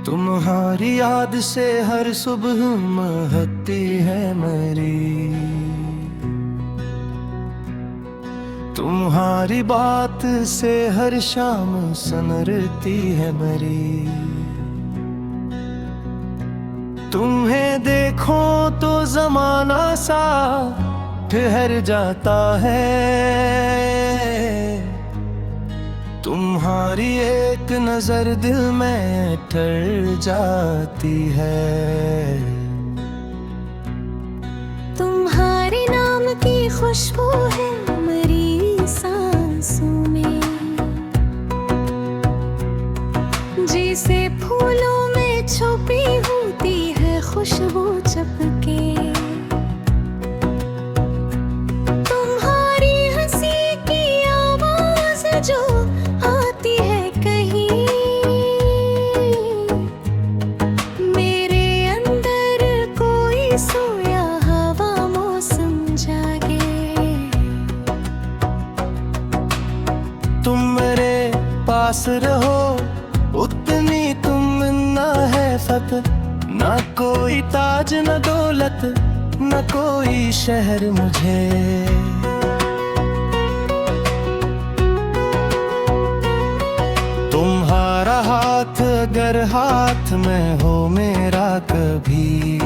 तुम्हारी याद से हर सुबह महकती है मेरी, तुम्हारी बात से हर शाम सनरती है मेरी। तुम्हें देखो तो जमाना सा ठहर जाता है, तुम्हारी एक नजर दिल में ठहर जाती है। तुम्हारे नाम की खुशबू है मेरी सांसों में, जैसे फूलों में छुपी होती है खुशबू चपके। तुम्हारी हंसी की आवाज जो आती है कहीं, मेरे अंदर कोई सोया हवा मौसम जागे। तुम मेरे पास रहो उतनी तुमन्ना है फकत, ना कोई ताज न दौलत न कोई शहर मुझे। तुम्हारा हाथ अगर हाथ में हो मेरा कभी,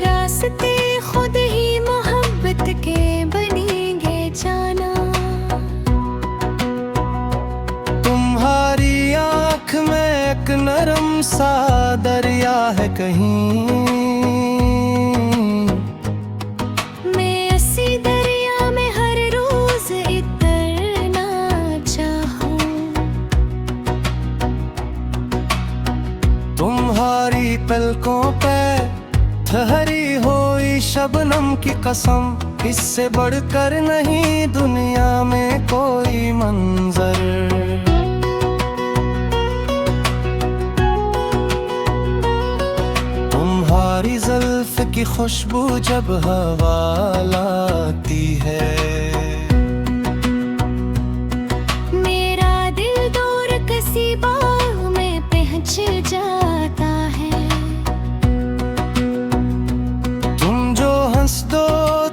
रास्ते खुद ही मोहब्बत के बनेंगे जाना। तुम्हारी आँख में एक नरम सा दरिया है कहीं, मैं इसी दरिया में हर रोज इतरना चाहूं। तुम्हारी पलकों पे ठहरी हुई शबनम की कसम, इससे बढ़कर नहीं दुनिया में कोई मंजर। तुम्हारी जुल्फ की खुशबू जब हवा लाती है, मेरा दिल दूर किसी बाग में पहुंच जाता है। तुम जो हंस दो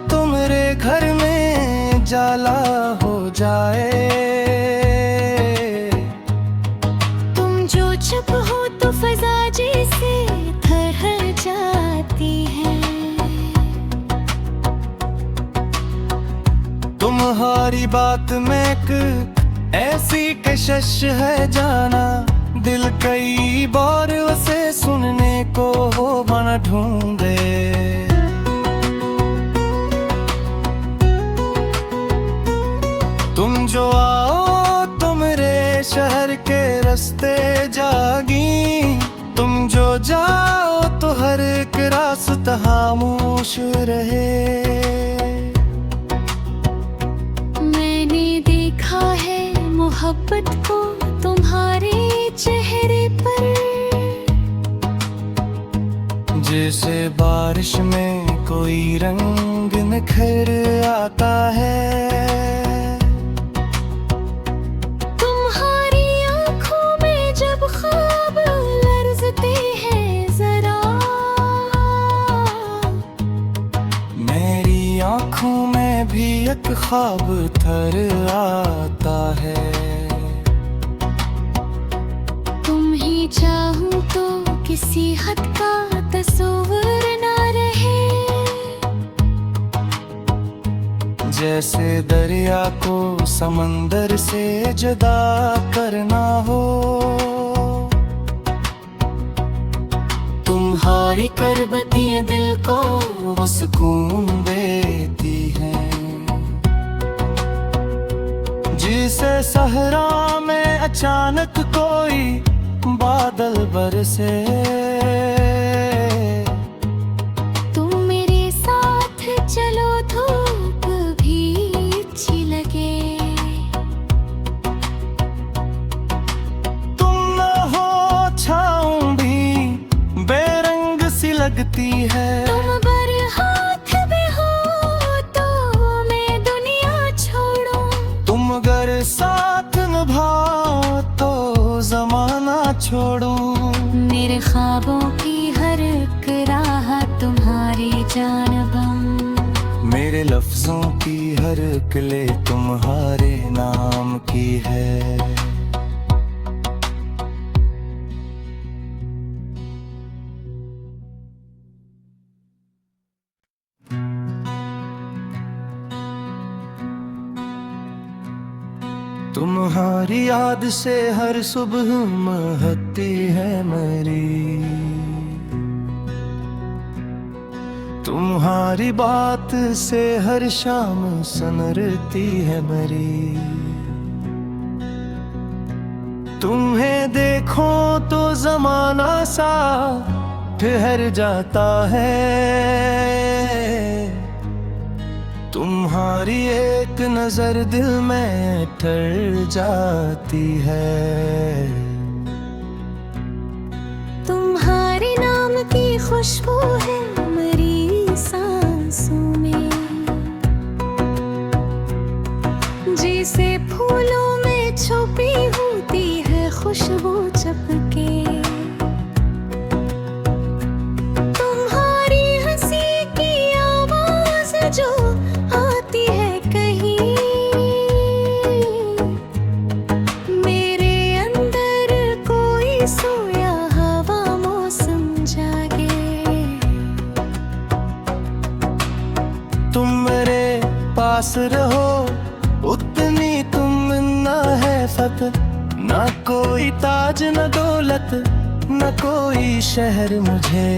तो मेरे घर में जाला हो जाए, तुम जो चुप हो तो फजा जैसे थरथर जाती है। तुम्हारी बात में एक ऐसी कशिश है जाना, दिल कई बार उसे सुनने को हो बना ढूंढे। तुम जो आओ तो मेरे शहर के रास्ते जागी, तुम जो जाओ तो हर एक रास्ता खामोश रहे। मैंने देखा है मोहब्बत को तुम्हारे चेहरे पर, जैसे बारिश में कोई रंग निखर आता है। तुम्हारी आंखों में जब ख्वाब लरजते हैं जरा, मेरी आँखों में भी एक ख्वाब थर आता है। तुम ही चाहूं तो किसी हद का तस्वीर ना रहे, जैसे दरिया को समंदर से जुदा करना हो। तुम्हारी करबतियां दिल को वो सुकून देती हैं, जिसे सहरा में अचानक कोई बादल बरसे। तुम मेरे साथ चलो धूप भी अच्छी लगे, तुम न हो छाँव भी बेरंग सी लगती है। तुम बरहात भी हो तो मैं दुनिया छोड़ूं, तुम अगर साथ निभाओ तो जानबम। मेरे लफ्जों की हर किले तुम्हारे नाम की है। तुम्हारी याद से हर सुबह महकती है मेरी, तुम्हारी बात से हर शाम सनरती है मेरी। तुम्हें देखो तो जमाना सा ठहर जाता है, तुम्हारी एक नजर दिल में ठहर जाती है। तुम्हारे नाम की खुशबू है मेरी सांसों में, जैसे फूलों में छुपी होती है खुशबू चपके। तुम्हारी हंसी की आवाज जो आती है कहीं, मेरे अंदर कोई सोया हवा मौसम जागे। तुम मेरे पास रहो उतनी तुमन्ना है फत, ना कोई ताज न दौलत न कोई शहर मुझे।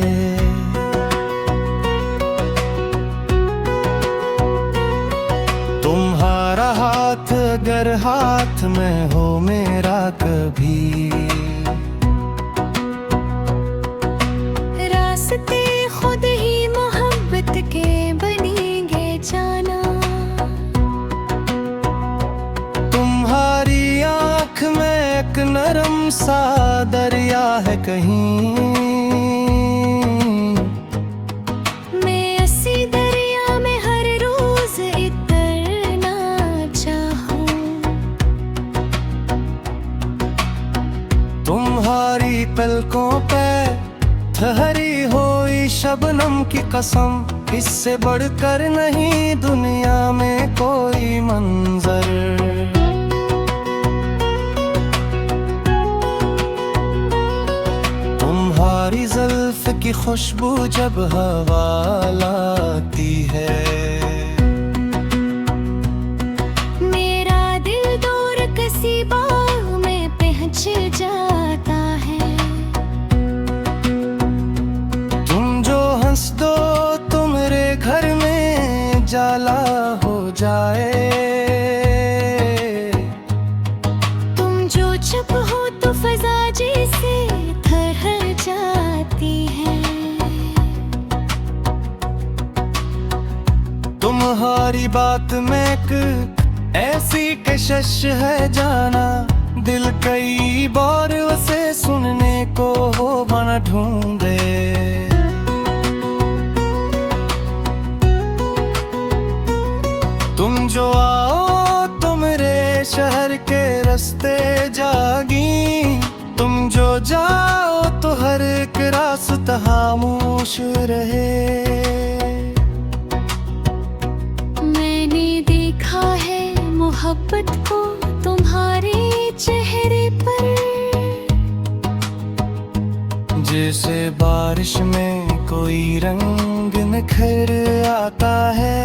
तुम्हारा हाथ अगर हाथ में हो मेरा कभी, रास्ते खुद ही मोहब्बत के बनेंगे जाना। तुम्हारी आँख में एक नरम सा दरिया है कहीं, मैं इसी दरिया में हर रोज इतरना चाहूं। तुम्हारी पलकों पे ठहरी हुई शबनम की कसम, इससे बढ़कर नहीं दुनिया में कोई मंजर। तुम्हारी जुल्फ की खुशबू जब हवा लाती है, मेरा दिल दूर किसी बाग में पहुंच जाता है। तुम जो हंस दो तो मेरे घर में जाला हो जाए, तुम जो चुप हो तो फजा जैसे थरहर जाती है। तुम्हारी बात में एक ऐसी कशिश है जाना, दिल कई बार उसे सुनने को हो बना ढूंढे। तुम जो आओ तो मेरे शहर के रास्ते जागी, तुम जो जाओ तो हर एक रास्ता खामोश रहे। मैंने देखा है मोहब्बत को तुम्हारे चेहरे पर, जैसे बारिश में कोई रंग निखर आता है।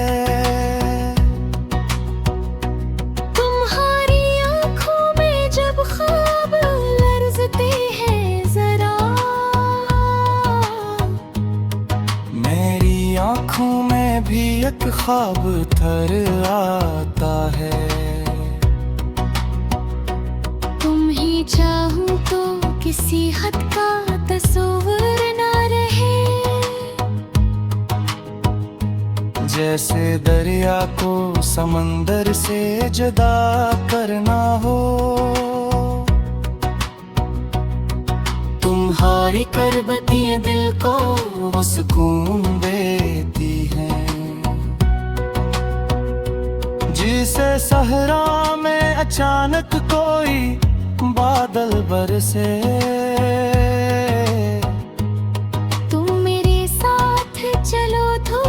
तुम्हारी आंखों में जब ख्वाब लरजते हैं जरा, मेरी आँखों में भी एक ख्वाब थर आता है। तुम ही चाहूं तो किसी हद का तस्वीर ना रहे, जैसे दरिया को समंदर से जुदा करना हो। तुम्हारी करबतियां दिल को वो सुकून देती हैं, जिसे सहरा में अचानक कोई बादल बरसे। तुम मेरे साथ चलो तो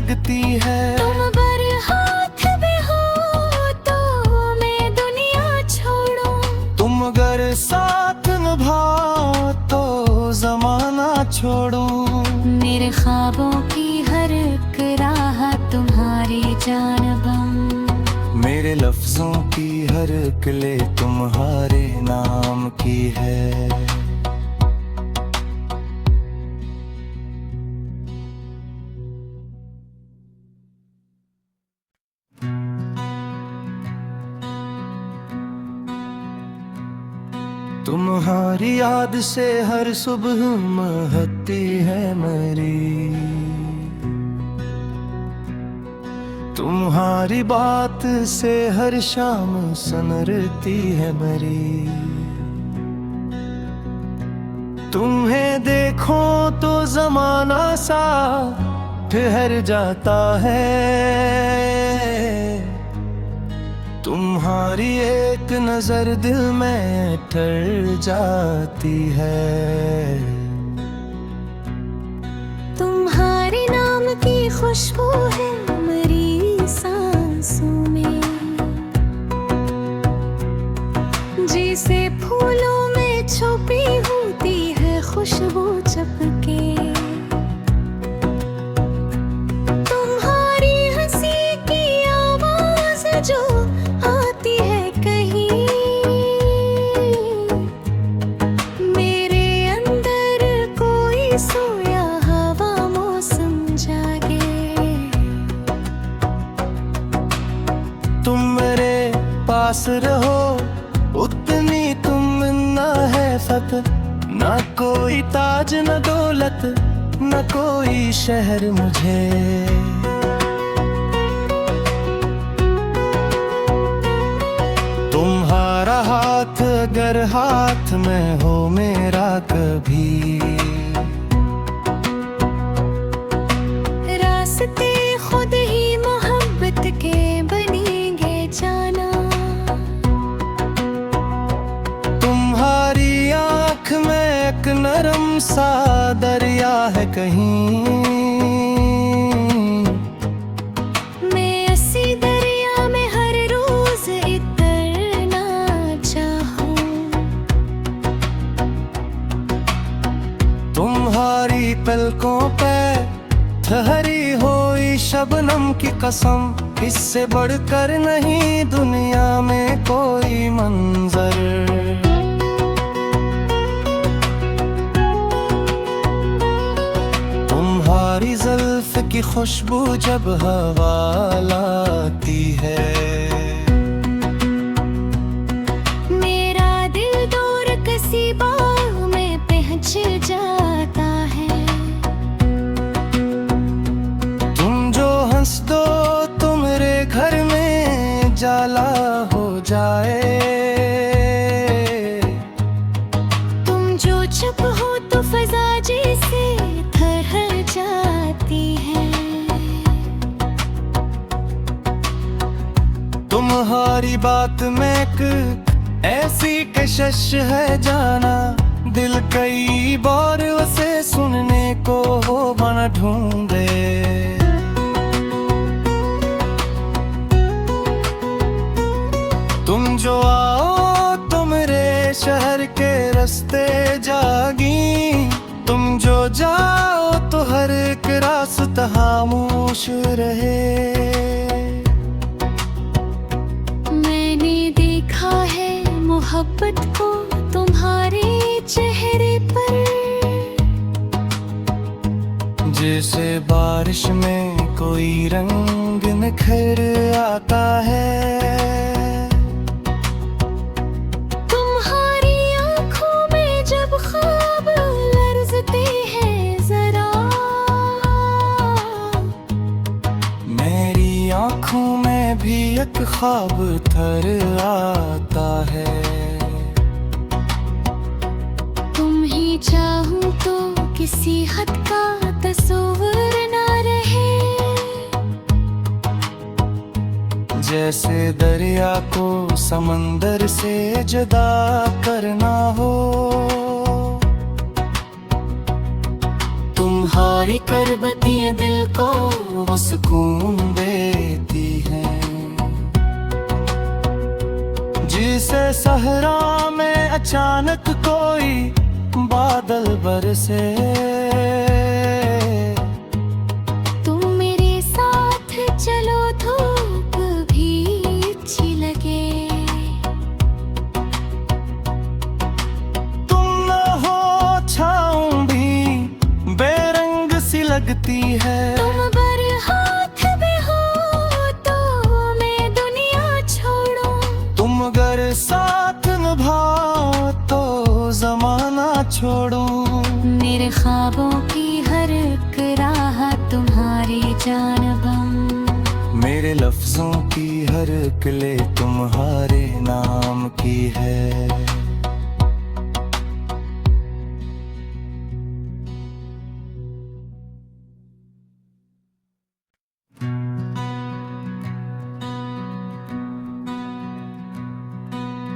लगती है। तुम बर हाथ भी हो तो मैं दुनिया छोड़ूं। तुम अगर साथ निभाओ तो जमाना छोड़ूं। मेरे ख्वाबों की हर एक राह तुम्हारी जानबम। मेरे लफ्जों की हर कले तुम्हारे नाम की है। तुम्हारी याद से हर सुबह महकती है मेरी। तुम्हारी बात से हर शाम सनरती है मेरी। तुम्हें देखो तो जमाना सा ठहर जाता है। तुम्हारी एक नजर दिल में ठहर जाती है। तुम्हारे नाम की खुशबू है मेरी सांसों में। जैसे फूलों में छुपी होती है खुशबू चपके। तुम्हारी हंसी की आवाज जो आती है कहीं, मेरे अंदर कोई सोया हवा मौसम जागे। तुम मेरे पास रहो उतनी तुम ना है फत। ना कोई ताज न दौलत न कोई शहर मुझे। तुम्हारा हाथ अगर हाथ में हो मेरा कभी, रास्ते खुद ही मोहब्बत के बनेंगे जाना। तुम्हारी आँख में एक नरम सा दरिया है कहीं। मैं इसी दरिया में हर रोज इतरना चाहूं। तुम्हारी पलकों पे ठहरी हुई शबनम की कसम। इससे बढ़कर नहीं दुनिया में कोई मंजर। तुम्हारी जुल्फ की खुशबू जब हवा लाती है। मेरा दिल दूर किसी बाग में पहुंच जाता है। तुम जो हंस दो तो मेरे घर में जाला हो जाए। तुम जो चुप हो तो फजा जैसे थरहर जाती है। तुम्हारी बात में एक ऐसी कशिश है जाना। दिल कई बार उसे सुनने को हो बना ढूंढे। तुम जो आओ तो मेरे शहर के रास्ते जागी। तुम जो जाओ तो हर एक रास्ता खामोश रहे। मैंने देखा है मोहब्बत को तुम्हारे चेहरे पर। जैसे बारिश में कोई रंग निखर आता है। तुम्हारी आंखों में जब ख्वाब लरजते हैं जरा, मेरी आँखों में भी एक ख्वाब थर आता है। तुम ही चाहूं तो किसी हद का तस्वीर ना रहे। जैसे दरिया को समंदर से जुदा करना हो। तुम तुम्हारी करबतियाँ दिल को वो सुकून देती हैं, जिसे सहरा में अचानक कोई बादल बरसे। तुम मेरे साथ चलो धूप भी अच्छी लगे, तुम न हो छाँव भी बेरंग सी लगती है। तुम बरसात भी हो तो मैं दुनिया छोड़ूं, तुम अगर साथ निभाओ तो जमाना छोड़ूं। मेरे ख्वाबों की हर एक राह तुम्हारी जानबम, मेरे लफ्जों की हर किले तुम्हारे नाम की है।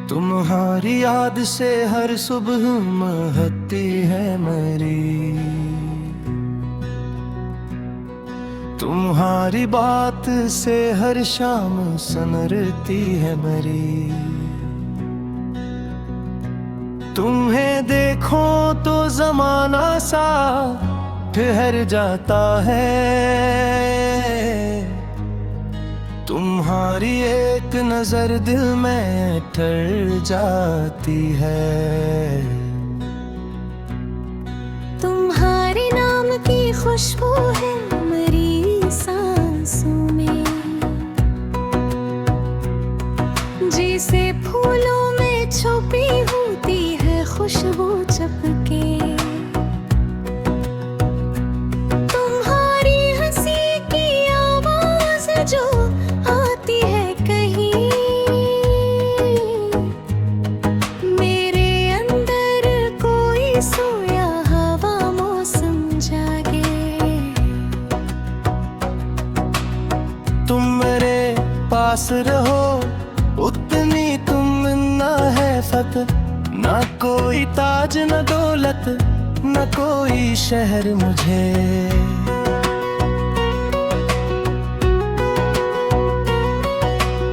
तुम्हारी याद से हर सुबह महकती है मेरी, तुम्हारी बात से हर शाम सनरती है मेरी। तुम्हें देखो तो जमाना सा ठहर जाता है, तुम्हारी एक नजर दिल में ठहर जाती है। तुम्हारे नाम की खुशबू है मेरी सांसों में, जैसे फूलों में छुपी होती है खुशबू चपके। तुम्हारी हंसी की आवाज जो आती है कहीं, मेरे अंदर कोई सोया हवा मौसम जागे। तुम मेरे पास रहो उतनी तुम ना है फत, ना कोई ताज न दौलत न कोई शहर मुझे।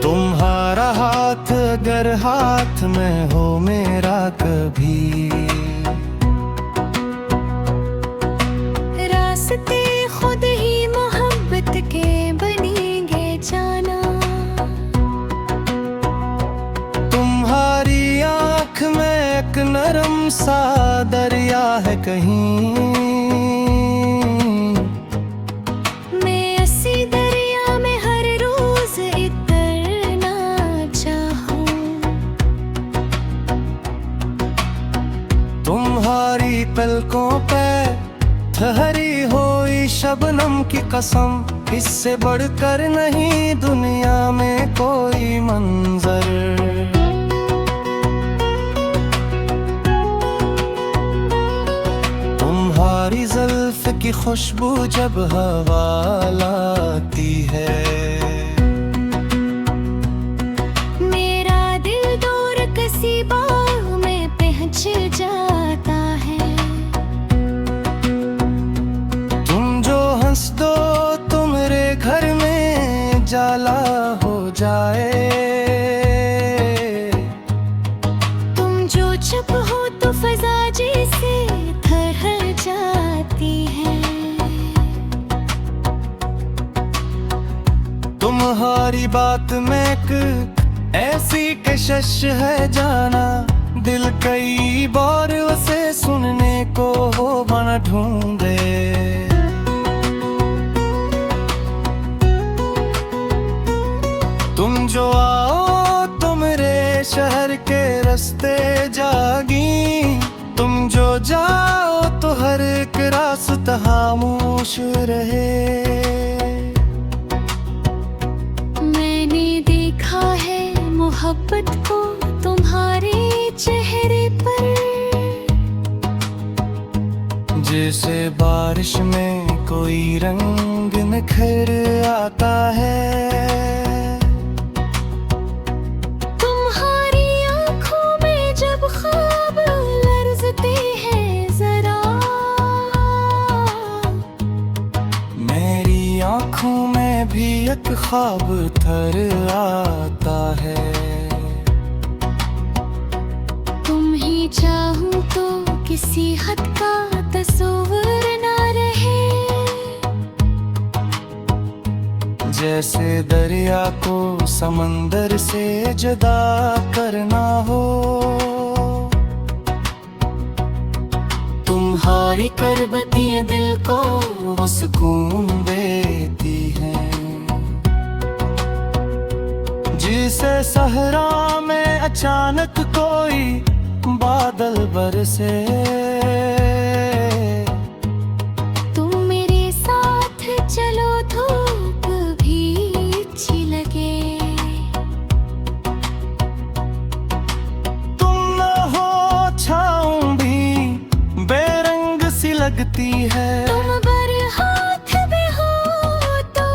तुम्हारा हाथ अगर हाथ में हो मेरा कभी, रास्ते खुद ही मोहब्बत के बनेंगे जाना। तुम्हारी आँख में एक नरम सा दरिया है कहीं, मैं इसी दरिया में हर रोज इतरना चाहूं। तुम्हारी पलकों पे ठहरी हुई शबनम की कसम, इससे बढ़कर नहीं दुनिया में कोई मंजर। तुम्हारी जुल्फ की खुशबू जब हवा लाती है, मेरा दिल दूर किसी बाग में पहुंच जाता है। तुम जो हंस दो तो मेरे घर में जाला हो जाए, तुम जो चुप हो तो फजा जैसे ठहर जाती है। तुम्हारी बात में एक ऐसी कशिश है जाना, दिल कई बार उसे सुनने को वो बना ढूंढे। तुम जो आओ तो मेरे शहर के रास्ते जागी, तुम जो जाओ तो हर एक रास्ता खामोश रहे। मैंने देखा है मोहब्बत को तुम्हारे चेहरे पर, जैसे बारिश में कोई रंग निखर आता है। तुम्हारी आंखों में जब ख्वाब लरजते हैं जरा, ख्वाब थर आता है। तुम ही चाहूं तो किसी हद का तस्वीर ना रहे। जैसे दरिया को समंदर से जुदा करना हो। तुम्हारी करबतियां दिल को वो सुकून देती हैं, जिसे सहरा में अचानक कोई बादल बरसे। तुम मेरे साथ चलो धूप भी अच्छी लगे। तुम न हो छाऊं भी बेरंग सी लगती है। तुम बरसात भी हो तो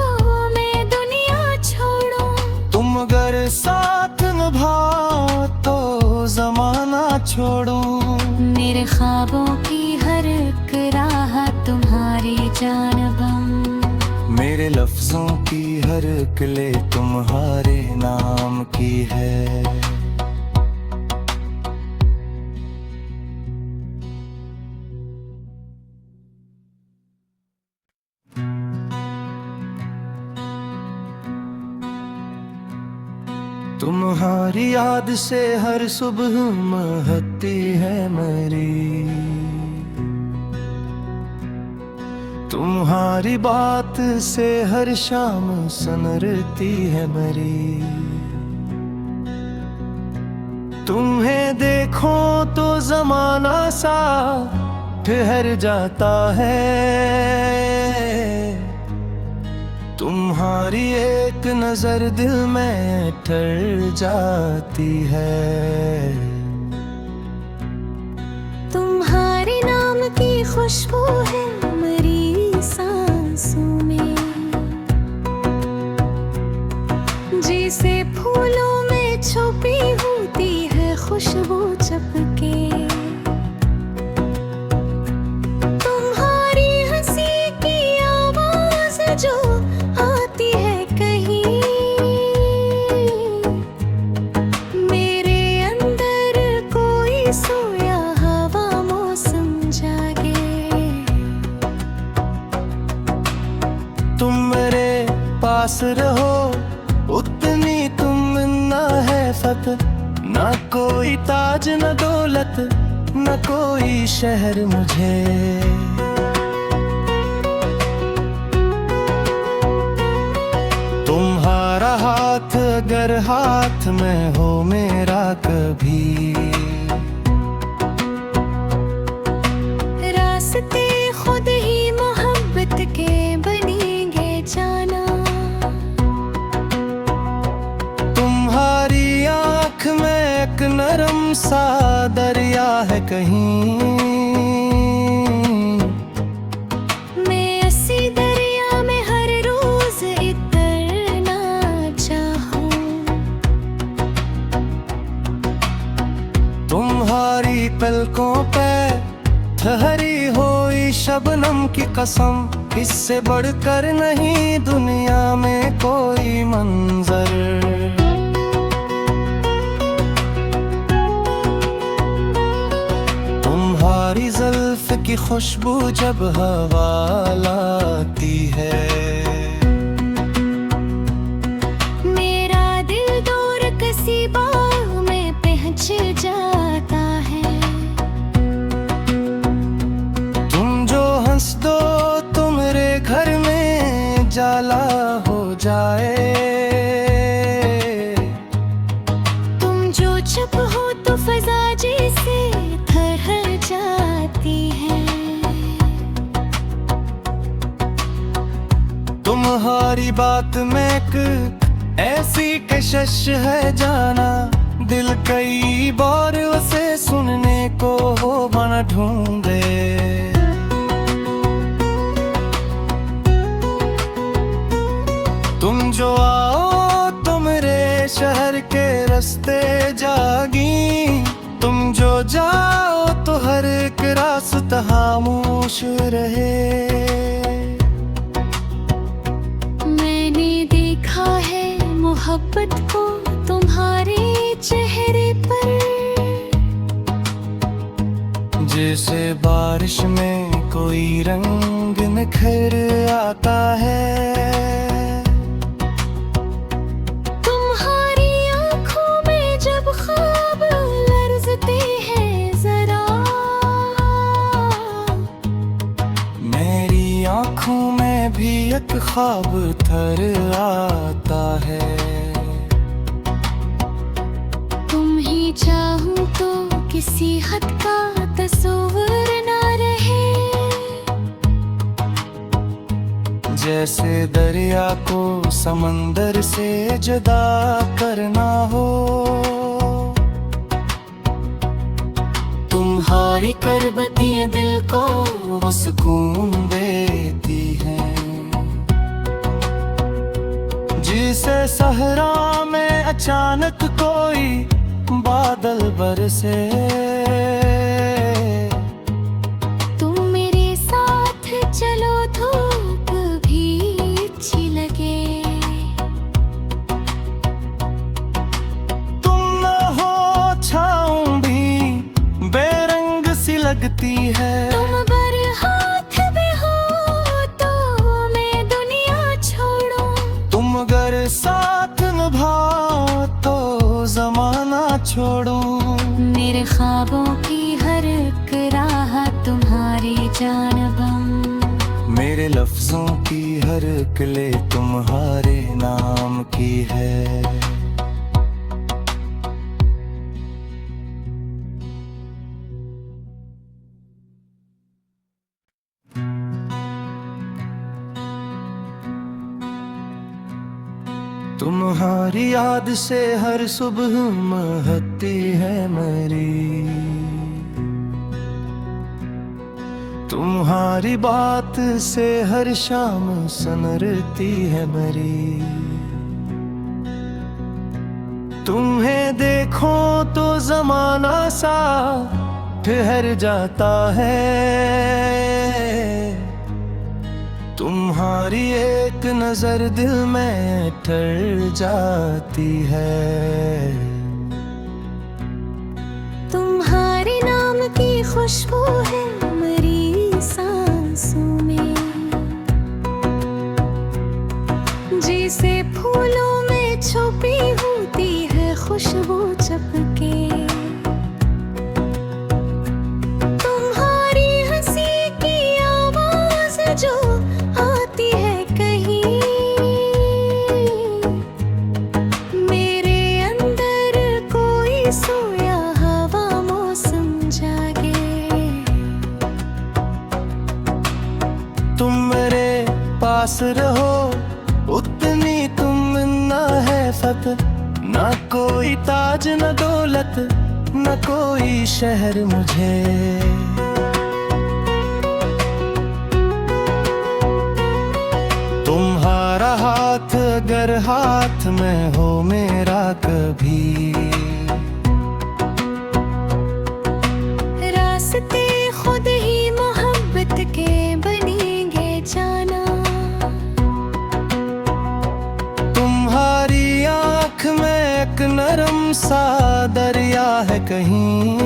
मैं दुनिया छोड़ूं। तुम अगर साथ निभाओ तो जमाना छोड़ूं। मेरे ख्वाबों की हर एक राह तुम्हारी जानबम। मेरे लफ्जों की हर किले तुम्हारे नाम की है। तुम्हारी याद से हर सुबह महकती है मेरी। तुम्हारी बात से हर शाम सनरती है मेरी। तुम्हें देखो तो जमाना सा ठहर जाता है। तुम्हारी एक नजर दिल में ठहर जाती है। तुम्हारे नाम की खुशबू है मेरी सांसों में। जैसे फूलों में छुपी होती है खुशबू चपके। तुम्हारी हंसी की आवाज जो आती है कहीं, मेरे अंदर कोई सोया हवा मौसम जागे। तुम मेरे पास रहो उतनी तुम ना है फत। ना कोई ताज न दौलत न कोई शहर मुझे। तुम्हारा हाथ अगर हाथ में हो मेरा कभी। रास्ते खुद ही मोहब्बत के बनेंगे जाना। तुम्हारी आँख में एक नरम सा दरिया है कहीं। मैं इसी दरिया में हर रोज इतना चाहूं। तुम्हारी पलकों पे ठहरी हुई शबनम की कसम। इससे बढ़कर नहीं दुनिया में कोई मंजर। तुम्हारी जुल्फ की खुशबू जब हवा लाती है। मेरा दिल दूर किसी बाग में पहुंच जाता है। तुम जो हंस दो तो मेरे घर में जाला हो जाए। तुम जो चुप हो तो फजा जैसे थरथर जाती है। तुम्हारी बात में एक ऐसी कशिश है जाना। दिल कई बार उसे सुनने को हो बना ढूंढे। तुम जो आओ तो मेरे शहर के रास्ते जागी। तुम जो जाओ तो हर एक रास्ता खामोश रहे। मैंने देखा जैसे बारिश में कोई रंग निखर आता है। तुम्हारी आंखों में जब ख्वाब लर्ज़ते हैं जरा, मेरी आंखों में भी एक ख्वाब थर आता है। तुम ही चाहूं तो किसी हद का तस्वीर ना रहे। जैसे दरिया को समंदर से जुदा करना हो। तुम्हारी करबतियां दिल को वो सुकून देती हैं, जिसे सहरा में अचानक कोई बादल बरसे। तुम मेरे साथ चलो धूप भी अच्छी लगे। तुम न हो छाऊं भी बेरंग सी लगती है। तुम बर हाथ भी हो तो मैं दुनिया छोड़ूं। तुम अगर साथ निभाओ तो जमाना छोड़ूं। मेरे ख्वाबों की हर एक राह तुम्हारी जानबम। मेरे लफ्जों की हर कले तुम्हारे नाम की है। तुम्हारी याद से हर सुबह महकती है मेरी। तुम्हारी बात से हर शाम सनरती है मेरी। तुम्हें देखो तो जमाना सा ठहर जाता है। तुम्हारी एक नजर दिल में ठहर जाती है। तुम्हारे नाम की खुशबू है मेरी सांसों में, जैसे फूलों में छुपी होती है खुशबू चपके। तुम्हारी हंसी की आवाज जो आती है कहीं, मेरे अंदर कोई सोया हवा मौसम जागे। तुम मेरे पास रहो उतनी तुम ना है फत। ना कोई ताज न दौलत न कोई शहर मुझे। तुम्हारा हाथ अगर हाथ में हो मेरा कभी, रास्ते खुद ही मोहब्बत के बनेंगे जाना। तुम्हारी आँख में एक नरम सा दरिया है कहीं।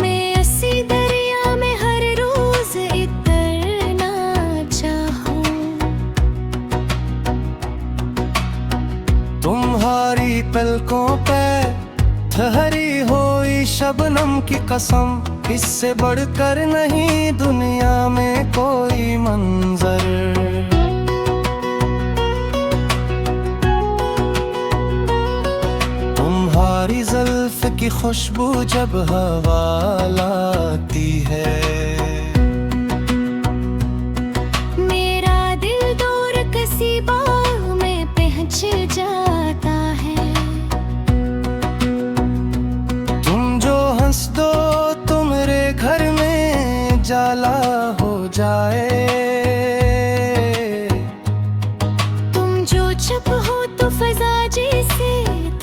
मैं ऐसी दरिया में हर रोज इतरना चाहूं। तुम्हारी पलकों पे ठहरी हुई शबनम की कसम, इससे बढ़कर नहीं दुनिया में कोई मंजर। तुम्हारी जुल्फ की खुशबू जब हवा लाती है, मेरा दिल दूर किसी बाग में पहुंच जाता है। तुम जो हंस दो तो मेरे घर में जाला हो जाए। तुम जो चुप हो तो फजा जैसे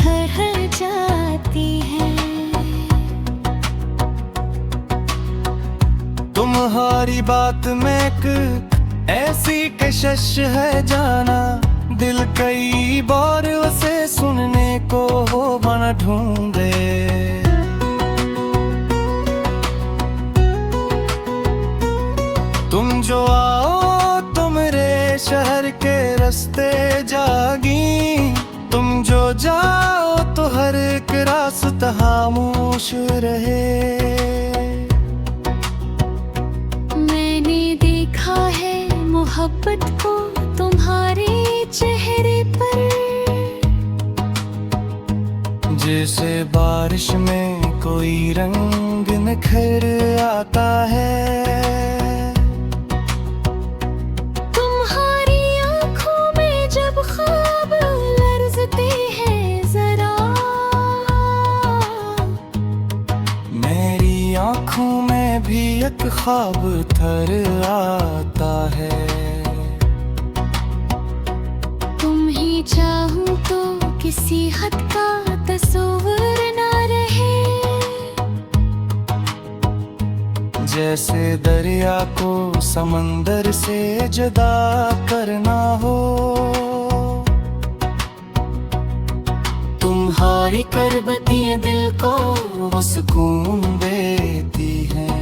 थरथर जाती है। तुम्हारी बात में एक ऐसी कशिश है जाना, दिल कई बार उसे सुनने को हो बना ढूंढे। रास्ते जागी, तुम जो जाओ तो हर एक रास्ता खामोश रहे। मैंने देखा है मोहब्बत को तुम्हारे चेहरे पर, जैसे बारिश में कोई रंग निखर आता है। तुम्हारी आंखों में जब ख्वाब लरजते हैं जरा, मेरी आंखों में भी एक ख्वाब थर आता है। तुम ही चाहूं तो किसी हद का तस्वीर ना रहे, जैसे दरिया को समंदर से जुदा करना हो। तुम्हारी करबतियां दिल को वो सुकून देती हैं,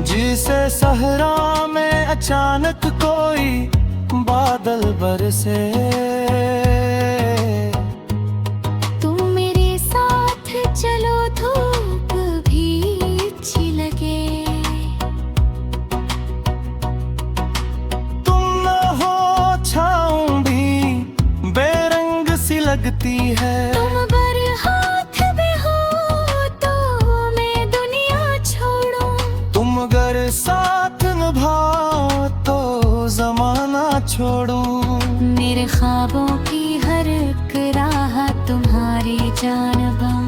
जिसे सहरा में अचानक कोई बादल बरसे। तुम मेरे साथ चलो धूप भी अच्छी लगे, तुम न हो छाऊं भी बेरंग सी लगती है। तुम बर हाथ में हो तो मैं दुनिया छोड़ूं, तुम अगर साथ निभाओ तो जमाना छोड़ूं। मेरे ख्वाबों की हर एक राह तुम्हारी जानबम,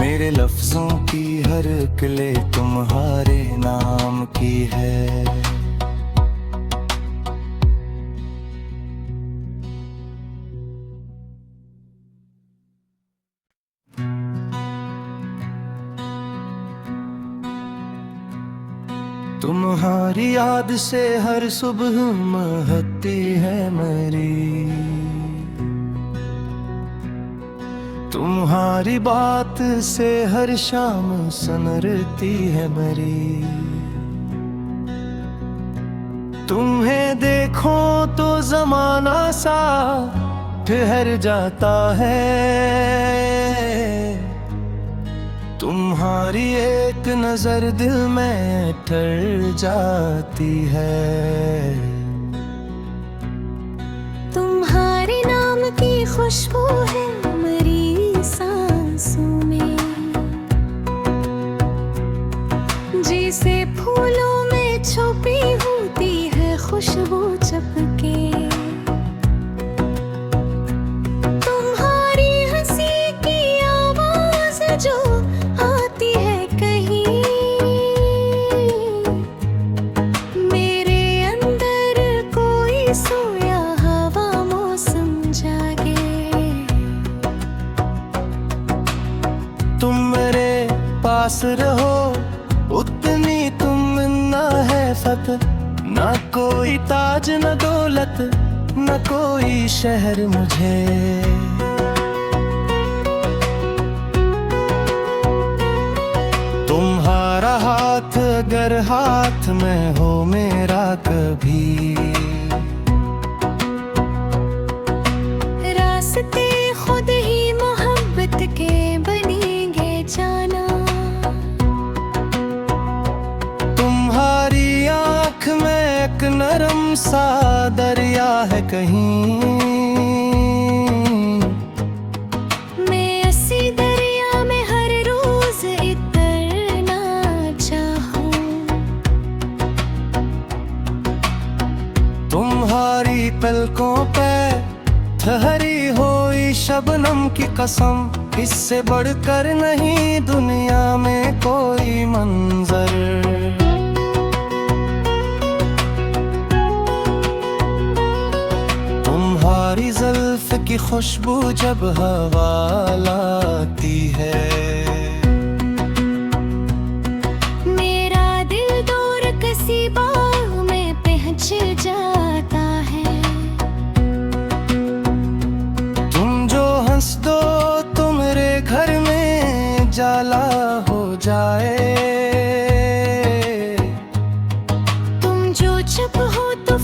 मेरे लफ्जों की हर किले तुम्हारे नाम की है। तुम्हारी याद से हर सुबह महकती है मेरी, तुम्हारी बात से हर शाम सनरती है मेरी। तुम्हें देखो तो जमाना सा ठहर जाता है, तुम्हारी एक नजर दिल में ठहर जाती है। तुम्हारे नाम की खुशबू है मेरी सांसों में, जैसे फूलों में छुपी होती है खुशबू चपके। तुम्हारी हंसी की आवाज जो आती है कहीं, मेरे अंदर कोई सोया हवा मौसम जागे। तुम मेरे पास रहो उतनी तुम ना है फत, ना कोई ताज न दौलत न कोई शहर मुझे। तुम्हारा हाथ अगर हाथ में हो मेरा कभी, रास्ते खुद ही मोहब्बत के बनेंगे जाना। तुम्हारी आँख में एक नरम सा दरिया है कहीं, मैं इसी दरिया में हर रोज इतना चाहूं। तुम्हारी पलकों पे ठहरी हुई शबनम की कसम, इससे बढ़कर नहीं दुनिया में कोई मंजर। तुम्हारी जुल्फ की खुशबू जब हवा लाती है, मेरा दिल दूर किसी बाग में पहुंच जाता है। तुम जो हंस दो तो मेरे घर में जाला हो जाए, तुम जो चुप हो तो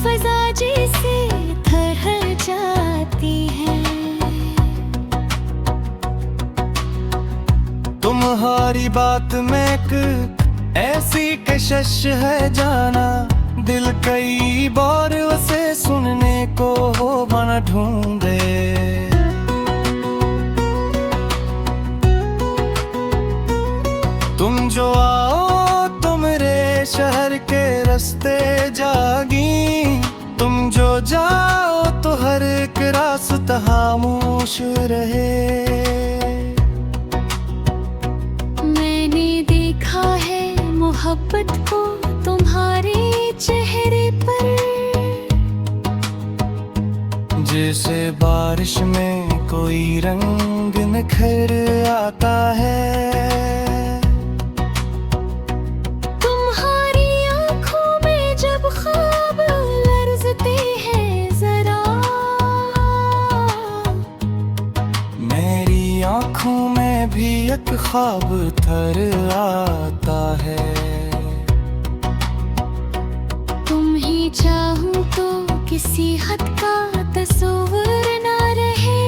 तुम्हारी बात में एक ऐसी कशिश है जाना, दिल कई बार उसे सुनने को हो बना ढूंढे। तुम जो आओ तो मेरे शहर के रास्ते जागी, तुम जो जाओ तो हर एक रास्ता खामोश रहे। मैंने देखा है मोहब्बत को तुम्हारे चेहरे पर, जैसे बारिश में कोई रंग निखर आता है। तुम्हारी आंखों में जब ख्वाब लर्ज़ते हैं जरा, मेरी आंखों में भी एक ख्वाब थर आता है। तुम ही चाहूं तो किसी हद का तस्वीर ना रहे,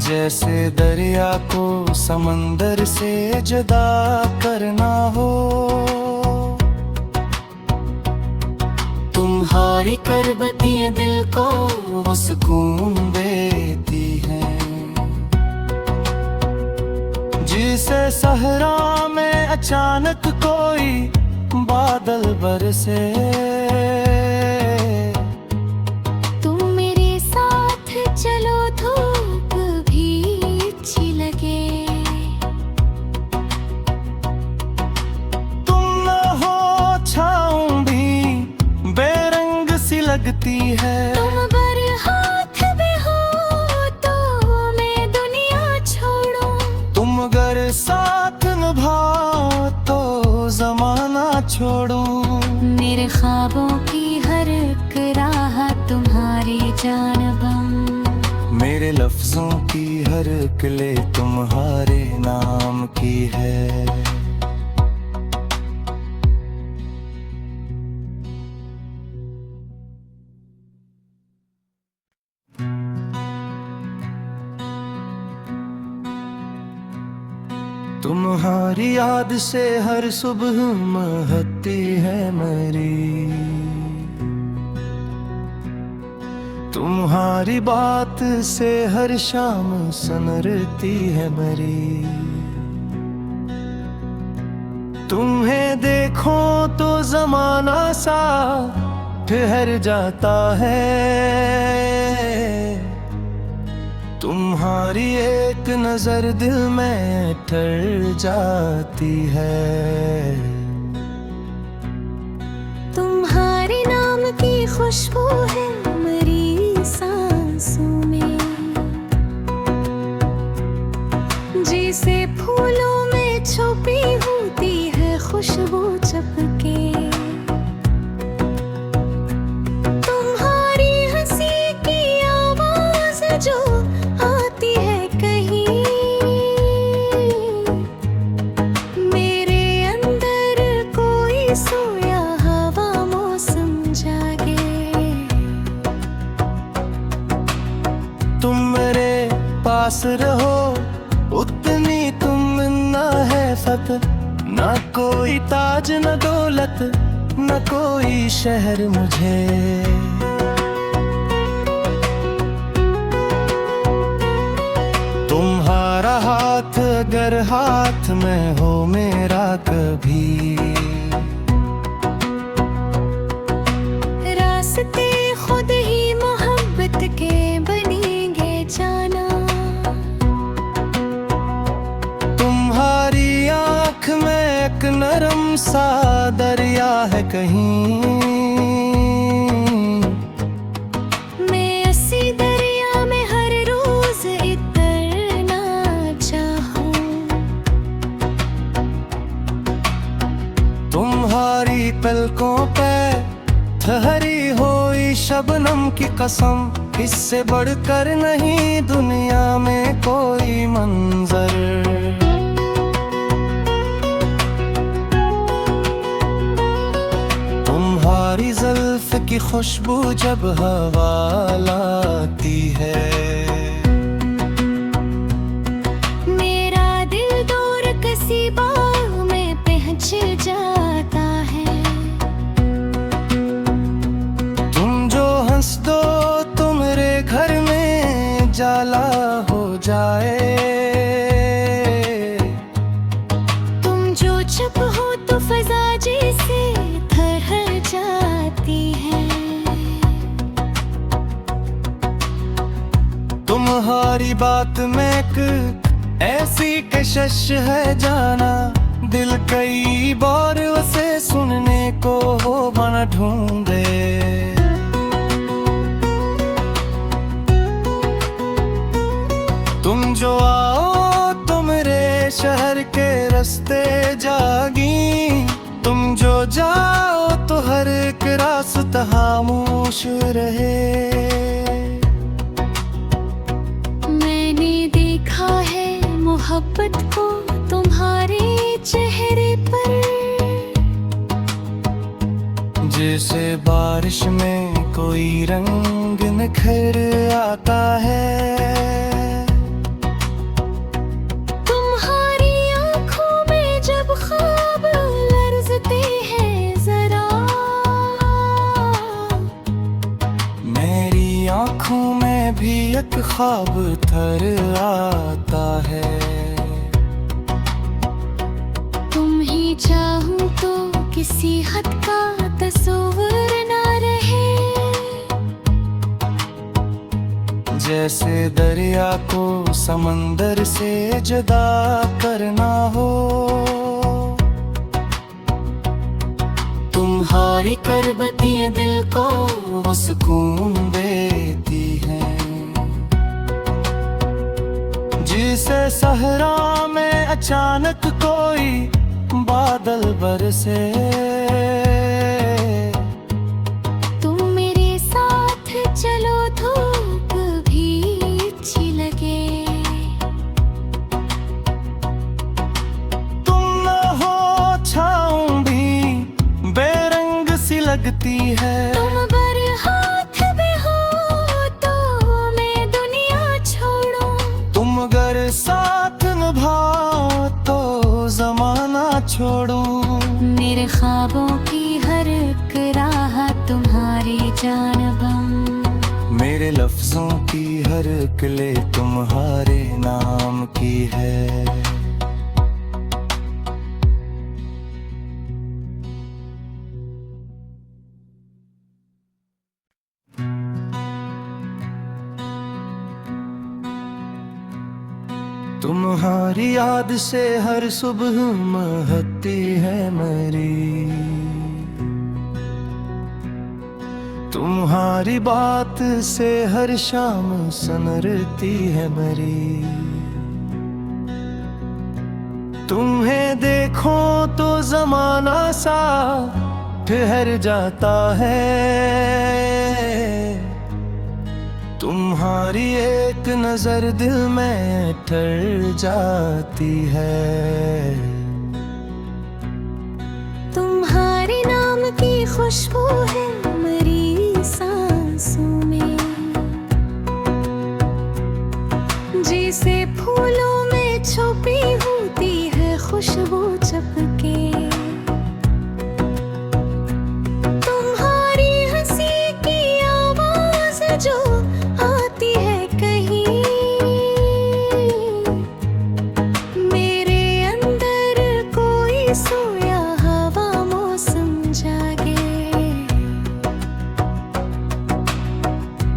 जैसे दरिया को समंदर से जुदा करना हो। तुम्हारी करबतियां दिल को वो सुकून देती हैं, जिसे सहरा में अचानक कोई बादल बरसे। तुम मेरे साथ चलो धूप भी अच्छी लगे, तुम न हो छाऊं भी बेरंग सी लगती है। तुम बरहात भी हो तो मैं दुनिया छोड़ूं, तुम अगर साथ निभाओ तो जमाना छोड़ूं। मेरे ख्वाबों की हर एक राह तुम्हारी जानबम, मेरे लफ्जों की हर किले तुम्हारे नाम की है। तुम्हारी याद से हर सुबह महकती है मेरी, तुम्हारी बात से हर शाम सनरती है मेरी। तुम्हें देखो तो जमाना सा ठहर जाता है, तुम्हारी एक नजर दिल में ठहर जाती है। तुम्हारे नाम की खुशबू है मेरी सांसों में, जैसे फूलों में छुपी होती है खुशबू चपके। तुम्हारी हंसी की आवाज जो आती है कहीं, मेरे अंदर कोई सोया हवा मौसम जागे। तुम मेरे पास रहो उतनी तुम ना है फत, ना कोई ताज न दौलत न कोई शहर मुझे। तुम्हारा हाथ अगर हाथ में हो मेरा कभी, रास्ते खुद ही मोहब्बत के बनेंगे जाना। तुम्हारी आँख में एक नरम सा दरिया है कहीं, मैं इसी दरिया में हर रोज इतना चाहूं। तुम्हारी पलकों पे ठहरी हुई शबनम की कसम, इससे बढ़कर नहीं दुनिया में कोई मंजर। तुम्हारी जुल्फ की खुशबू जब हवा लाती है, उजाला हो जाए। तुम जो चुप हो तो फजा जैसे थर जाती है। तुम्हारी बात में एक ऐसी कशिश है जाना, दिल कई बार उसे सुनने को हो बना ढूंढे। तुम जो आओ तो मेरे शहर के रास्ते जागी, तुम जो जाओ तो हर एक रास्ता खामोश रहे। मैंने देखा है मोहब्बत को तुम्हारे चेहरे पर, जैसे बारिश में कोई रंग निखर आता है। तुम्हारी आंखों में जब ख्वाब लर्ज़ते हैं जरा, मेरी आंखों में भी एक ख्वाब थर आता है। तुम ही चाहूं तो किसी हद का तस्वीर ना रहे। जैसे दरिया को समंदर से जुदा करना हो, तुम्हारी करबतियां दिल को वो सुकून देती हैं, जिसे सहरा में अचानक कोई बादल बरसे। तुम मेरे साथ चलो धूप भी अच्छी लगे। तुम न हो छाऊं भी बेरंग सी लगती है। तुम बरहात में हो तो मैं दुनिया छोड़ूं। तुम अगर साथ निभाओ तो जमाना छोड़ूं। मेरे ख्वाबों की हर एक राह तुम्हारी जानबम, मेरे लफ्जों की हर कले तुम्हारे नाम की है। तुम्हारी याद से हर सुबह महकती है मेरी, तुम्हारी बात से हर शाम सनरती है मेरी। तुम्हें देखो तो जमाना सा ठहर जाता है। तुम्हारी एक नजर दिल में ठहर जाती है। तुम्हारे नाम की खुशबू है मेरी सांसों में, जैसे फूलों में छुपी होती है खुशबू चपके। तुम्हारी हंसी की आवाज जो आती है कहीं, मेरे अंदर कोई सोया हवा मौसम जागे।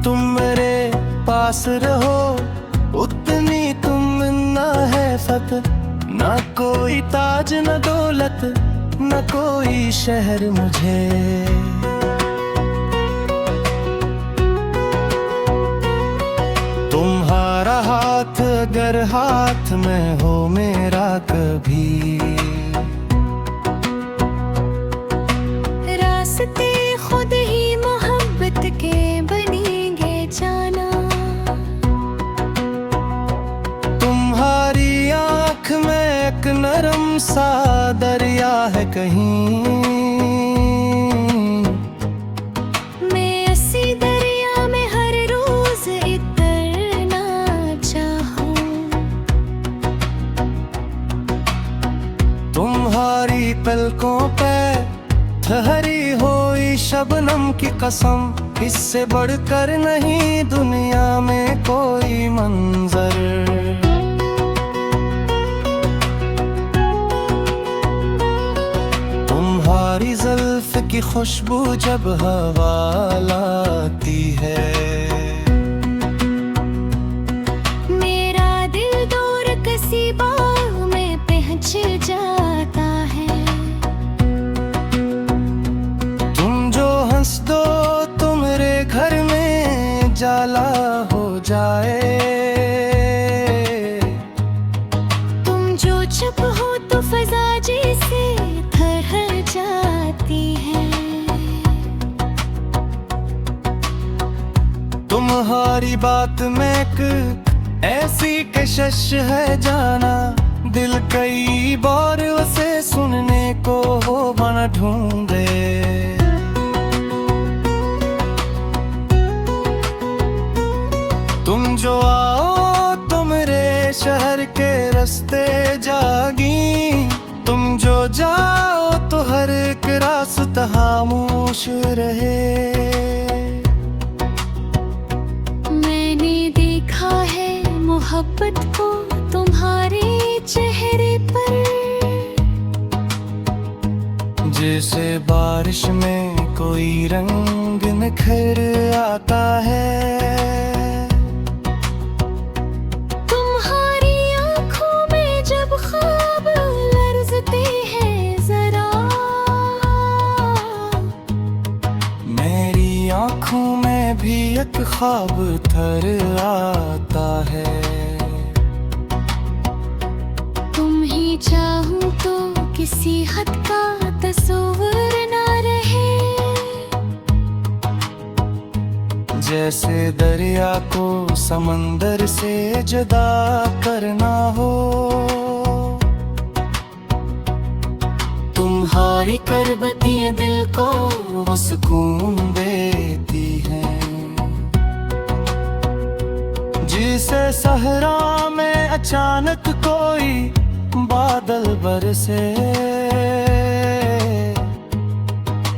तुम मेरे पास रहो उतनी तुम ना है फत, ना कोई ताज न दौलत न कोई शहर मुझे। तुम्हारा हाथ अगर हाथ में हो मेरा कभी, रास्ते खुद ही मोहब्बत के बनेंगे जाना। तुम्हारी आँख में एक नरम सा दरिया है कहीं, मैं इसी दरिया में हर रोज इतना चाहूं। तुम्हारी पलकों पे ठहरी हुई शबनम की कसम, इससे बढ़कर नहीं दुनिया में कोई की खुशबू जब हवा लाती है। मेरा दिल दूर किसी बाग में पहुंच जाता है। तुम जो हंस दो तो मेरे घर में जाला हो जाए। तुम जो चुप हो तो फजा जैसे थर जाती है। तुम्हारी बात में एक ऐसी कशिश है जाना, दिल कई बार उसे सुनने को हो बना ढूंढे। तुम जो आओ तो मेरे शहर के रास्ते जागी, तुम जो जाओ तो हर एक रास्ता खामोश रहे। मैंने देखा है मोहब्बत को तुम्हारे चेहरे पर, जैसे बारिश में कोई रंग निखर आता है। तुम्हारी आंखों में जब ख्वाब लर्ज़ते हैं जरा, मेरी आंखों में भी एक ख्वाब थर आता है। तुम ही चाहूं तो किसी हद का तस्वीर ना रहे। जैसे दरिया को समंदर से जुदा करना हो, तुम्हारी करबतियां दिल को वो सुकून देती हैं। जिसे सहरा में अचानक कोई बादल बरसे,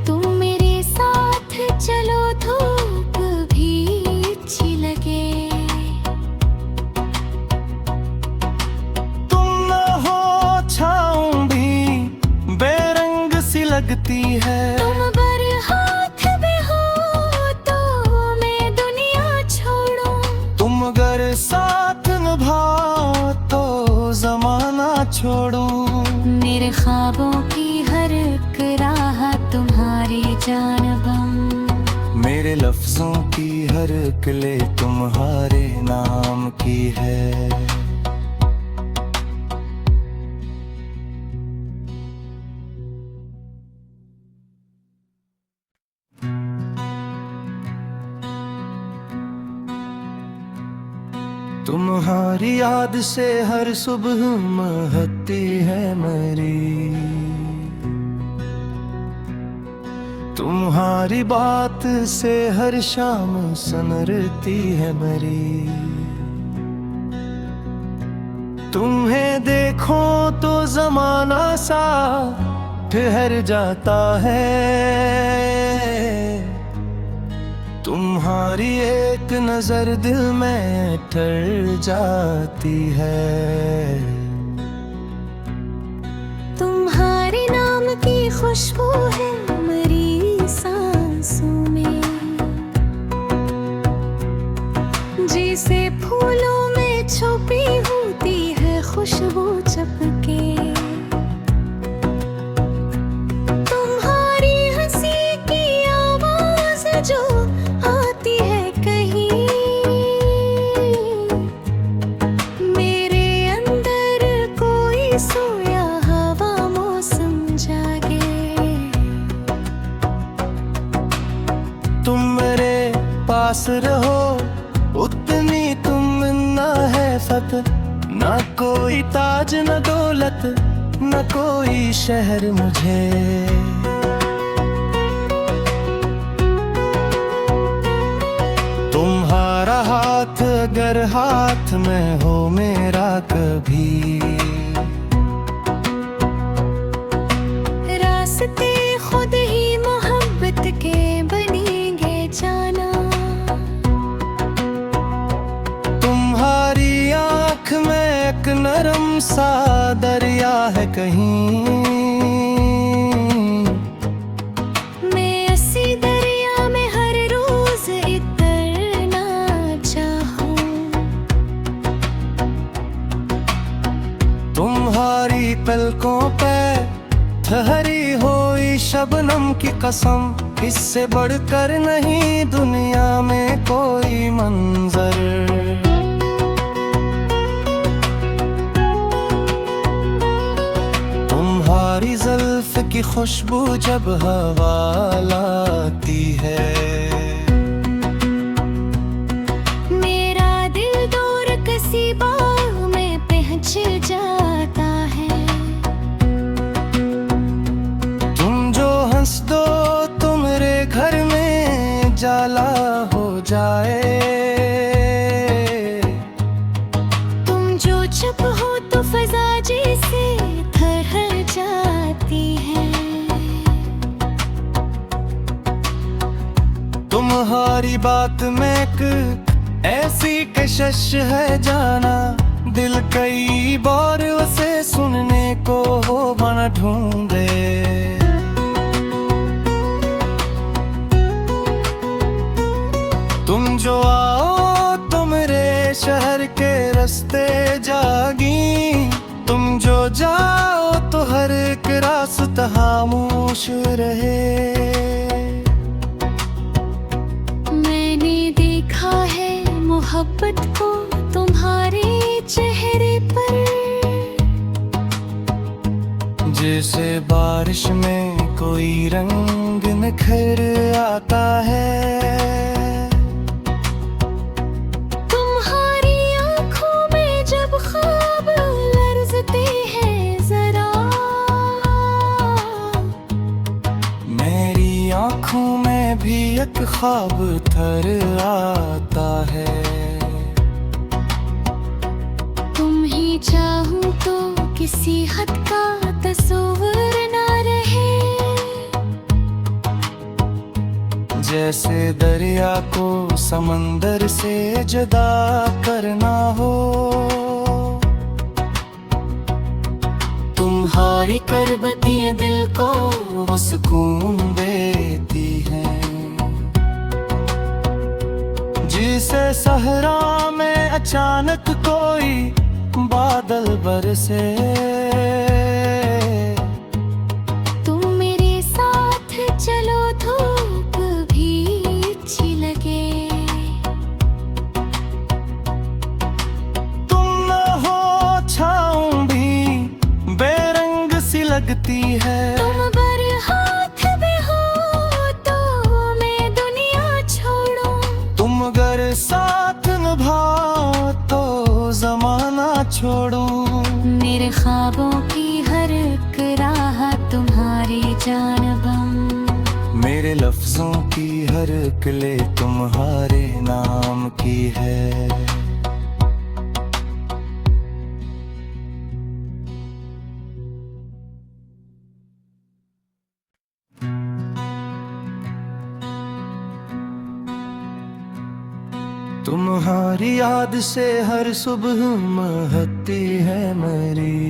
तुम मेरे साथ चलो धूप भी अच्छी लगे। तुम न हो छाऊं भी बेरंग सी लगती है। तुम बर हाथ में हो तो मैं दुनिया छोड़ूं। तुम अगर साथ निभाओ तो जमाना छोड़ूं। मेरे ख्वाबों की हर एक राह तुम्हारी जानबम, मेरे लफ्जों की हर कले तुम्हारे नाम की है। तुम्हारी याद से हर सुबह महकती है मेरी, तुम्हारी बात से हर शाम सनरती है मेरी। तुम्हें देखो तो जमाना सा ठहर जाता है। तुम्हारी एक नजर दिल में ठहर जाती है। तुम्हारे नाम की खुशबू है मेरी सांसों में, जैसे फूलों में छुपी होती है खुशबू चपके। तुम्हारी हंसी की आवाज जो आती है कहीं, मेरे अंदर कोई सोया हवा मौसम जागे। तुम मेरे पास रहो उतनी तुम ना है फत, ना कोई ताज न दौलत न कोई शहर मुझे। तुम्हारा हाथ अगर हाथ में हो मेरा कभी, रास्ते खुद ही मोहब्बत के बनेंगे जाना। तुम्हारी आँख में एक नरम सा दरिया है कहीं, पलकों पे ठहरी हुई शबनम की कसम, इससे बढ़कर नहीं दुनिया में कोई मंजर। तुम्हारी जुल्फ की खुशबू जब हवा लाती है, मेरा दिल दूर किसी बाग में पहुंच जाता है। तुम जो हंस दो तो मेरे घर में जाला हो जाए, तुम जो चुप हो तो फजा जैसे थरथर जाती है। तुम्हारी बात में एक ऐसी कशिश है जाना, दिल कई बार उसे सुनने को हो बना ढूंढे। तुम जो आओ तो मेरे शहर के रास्ते जागी, तुम जो जाओ तो हर एक रास्ता खामोश रहे। मैंने देखा है मोहब्बत को तुम्हारे चेहरे पर, जैसे बारिश में कोई रंग निखर आता है। तुम्हारी आंखों में जब ख्वाब लरजते हैं जरा, मेरी आंखों में भी एक ख्वाब थर आता है। तुम ही चाहूं तो किसी हद का तस्वीर ना रहे, जैसे दरिया को समंदर से जुदा करना हो। तुम्हारी करबतियां दिल को वो सुकून देती हैं, जिसे सहरा में अचानक कोई बादल बरसे। तुम मेरे साथ चलो धूप भी अच्छी लगे, तुम न हो छाऊं भी बेरंग सी लगती है। तुम बर हाथ में हो तो मैं दुनिया छोड़ूं, तुम अगर साथ निभाओ तो जमाना छोड़ूं। मेरे ख्वाबों की हर एक राह तुम्हारी जानबम, मेरे लफ्जों की हर कले तुम्हारे नाम की है। तुम्हारी याद से हर सुबह महकती है मेरी,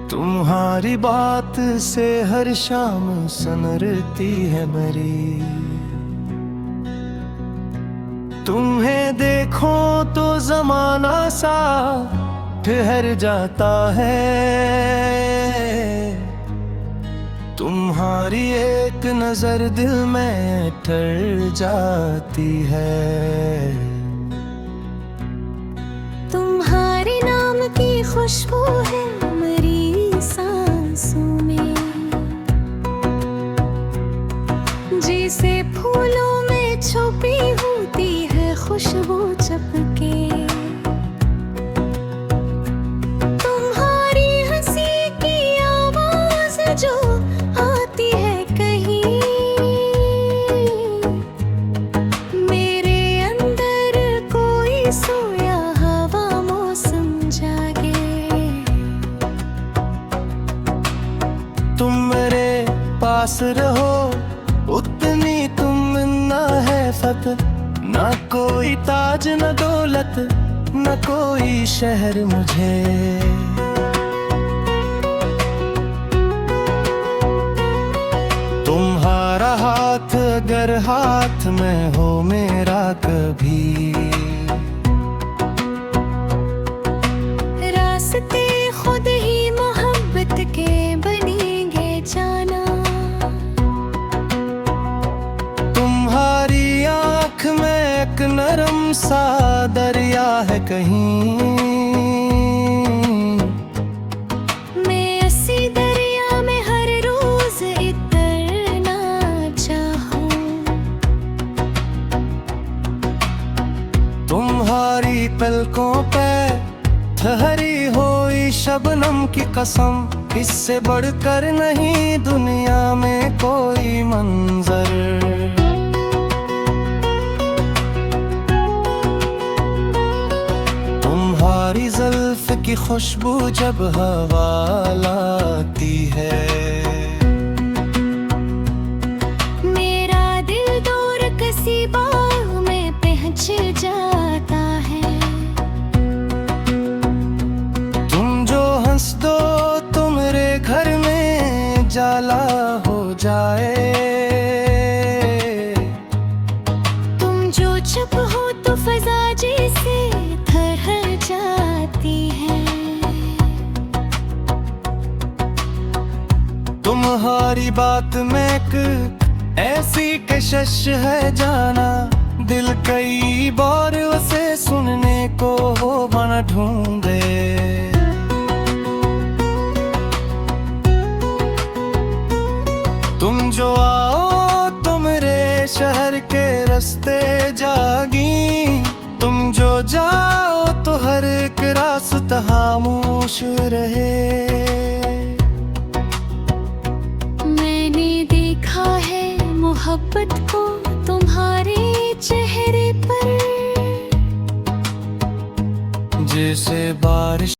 तुम्हारी बात से हर शाम सनरती है मेरी। तुम्हें देखो तो जमाना सा ठहर जाता है, तुम्हारी एक नजर दिल में ठहर जाती है। तुम्हारे नाम की खुशबू है मेरी सांसों में, जैसे फूलों में छुपी होती है खुशबू चपके। तुम्हारी हंसी की आवाज जो आती है कहीं, मेरे अंदर कोई सोया हवा मौसम जागे। तुम मेरे पास रहो उतनी तुम ना है फत, ना कोई ताज न दौलत न कोई शहर मुझे। तुम्हारा हाथ अगर हाथ में हो मेरा कभी, नरम सा दरिया है कहीं। मैं ऐसी दरिया में हर रोज इतरना चाहूं। तुम्हारी पलकों पे ठहरी हुई शबनम की कसम, इससे बढ़कर नहीं दुनिया में कोई मंजर। तुम्हारी जुल्फ की खुशबू जब हवा लाती है, मेरा दिल दूर किसी बाग में पहुंच जाता है। तुम जो हंस दो तो मेरे घर में जाला हो जाए। तुम जो चुप हो तो फजा जैसे थरथर जाती है। तुम्हारी बात में एक ऐसी कशिश है जाना, दिल कई बार उसे सुनने को हो बना ढूंढे। तुम जो आओ तो मेरे शहर के रास्ते जागी, तुम जो जाओ तो हर एक रास्ता खामोश रहे। मैंने देखा है मोहब्बत को तुम्हारे चेहरे पर, जैसे बारिश